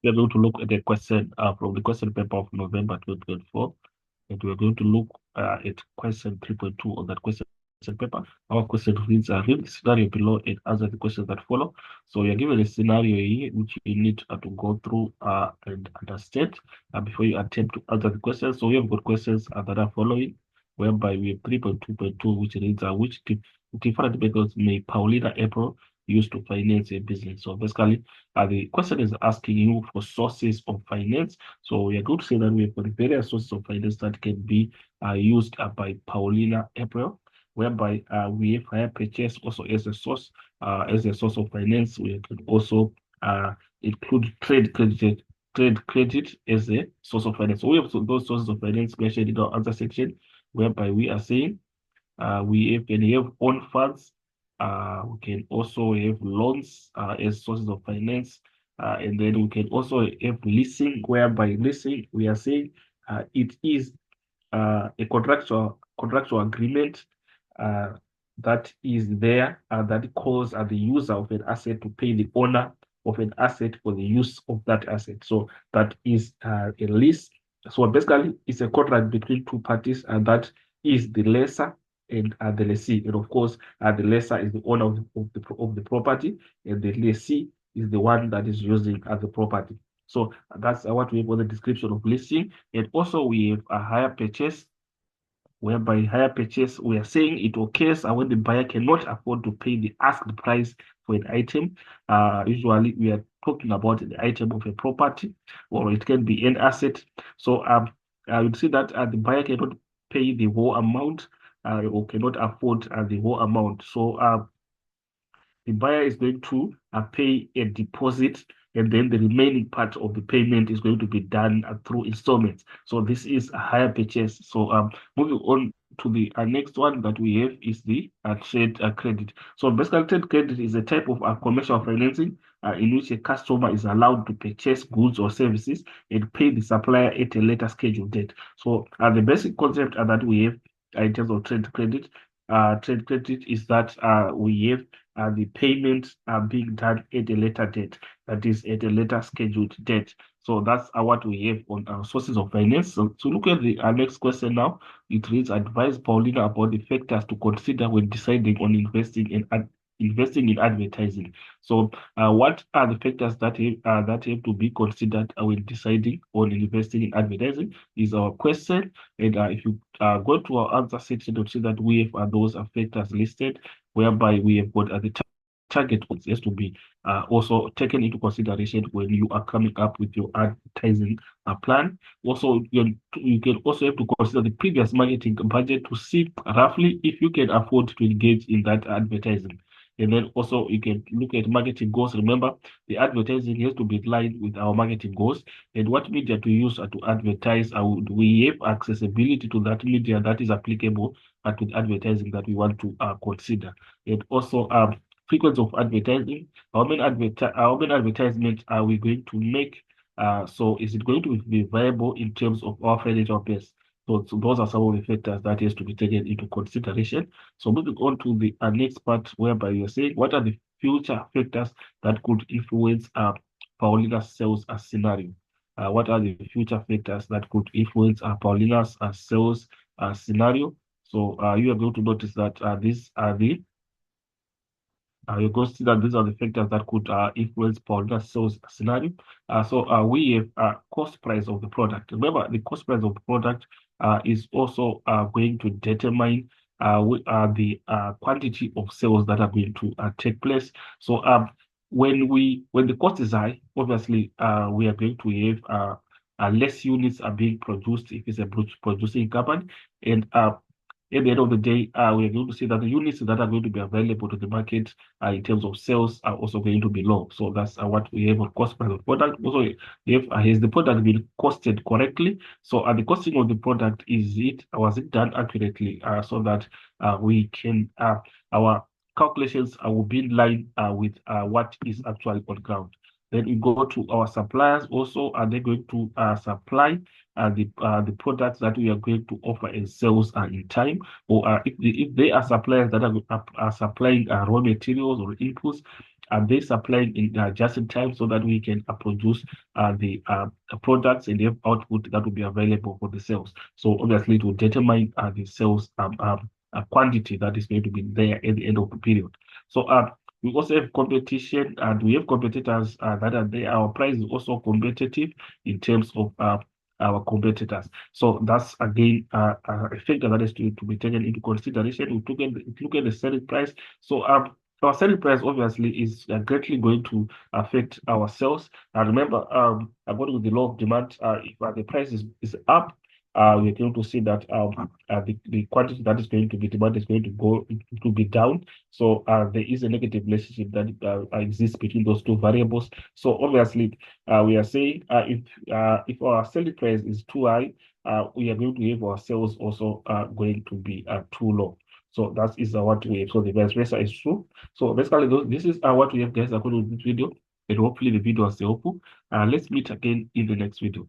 We are going to look at the question from the question paper of November 2024, and we are going to look at question 3.2 on that question paper. Our question reads, read the scenario below and answer the questions that follow. So we are given a scenario here which you need to go through and understand before you attempt to answer the questions. So we have got questions that are following, whereby we have 3.2.2, which reads, which different methods may Paulina April use to finance a business? So basically, the question is asking you for sources of finance. So we are going to say that we have got various sources of finance that can be used by Paulina April, whereby we have hire purchase also as a source of finance. We can also include trade credit as a source of finance. So we have those sources of finance mentioned in our answer section, whereby we are saying can have own funds. We can also have loans as sources of finance. And then we can also have leasing, whereby leasing, we are saying it is a contractual agreement uh, that is there that calls the user of an asset to pay the owner of an asset for the use of that asset. So that is a lease. So basically, it's a contract between two parties, and that is the lessor and the lessee. And of course, the lessor is the owner of the property, and the lessee is the one that is using the property. So that's what we have on the description of leasing. And also we have a hire purchase, whereby hire purchase, we are saying it occurs when the buyer cannot afford to pay the asked price for an item. Usually we are talking about the item of a property, or it can be an asset. So I would say that the buyer cannot pay the whole amount or cannot afford the whole amount. So the buyer is going to pay a deposit, and then the remaining part of the payment is going to be done through installments. So this is a hire purchase. So moving on to the next one that we have is the trade credit. So basically, trade credit is a type of commercial financing in which a customer is allowed to purchase goods or services and pay the supplier at a later scheduled date. So the basic concept that we have in terms of trade credit is that we have the payments are being done at a later date, that is at a later scheduled date. So that's what we have on our sources of finance. So to look at the next question now, it reads, advise Paulina about the factors to consider when deciding on investing in advertising. So what are the factors that have to be considered when deciding on investing in advertising is our question. And if you go to our answer section, you'll see that we have those factors listed, whereby we have got the target audience has to be also taken into consideration when you are coming up with your advertising plan. Also, you can also have to consider the previous marketing budget to see roughly if you can afford to engage in that advertising. And then also you can look at marketing goals. Remember, the advertising has to be in line with our marketing goals, and what media to use to advertise. We have accessibility to that media that is applicable to the advertising that we want to consider. And also frequency of advertising. How many advertisements are we going to make? So is it going to be viable in terms of our financial base? So those are some of the factors that has to be taken into consideration. So moving on to the next part, whereby you're saying what are the future factors that could influence Paulina's sales scenario? What are the future factors that could influence Paulina's sales scenario? So you are going to notice that these are the you're going to see that these are the factors that could influence Paulina's sales scenario. So we have cost price of the product. Remember, the cost price of the product is also going to determine the quantity of sales that are going to take place. So when the cost is high, obviously we are going to have less units are being produced if it's a producing company, and at the end of the day, we are going to see that the units that are going to be available to the market in terms of sales are also going to be low. So that's what we have on cost price of product. Also, if has the product been costed correctly? So the costing of the product, was it done accurately so that we can our calculations will be in line with what is actually on ground. Then you go to our suppliers also, are they going to supply the products that we are going to offer as sales in time, or if they are suppliers that are supplying raw materials or inputs, they supplying in just in time so that we can produce the products and the output that will be available for the sales. So obviously it will determine the sales quantity that is going to be there at the end of the period. So we also have competition, and we have competitors that are there. Our price is also competitive in terms of our competitors. So that's again a factor that is to be taken into consideration. Look at the selling price. So our selling price obviously is greatly going to affect our sales. And remember, according to the law of demand, if the price is up, we're going to see that the quantity that is going to be demanded is going to go to be down. So there is a negative relationship that exists between those two variables. So obviously, we are saying if our selling price is too high, we are going to have our sales also going to be too low. So that is what we have. So the vice versa is true. So basically, this is what we have, guys, according to this video. And hopefully the video was helpful. Let's meet again in the next video.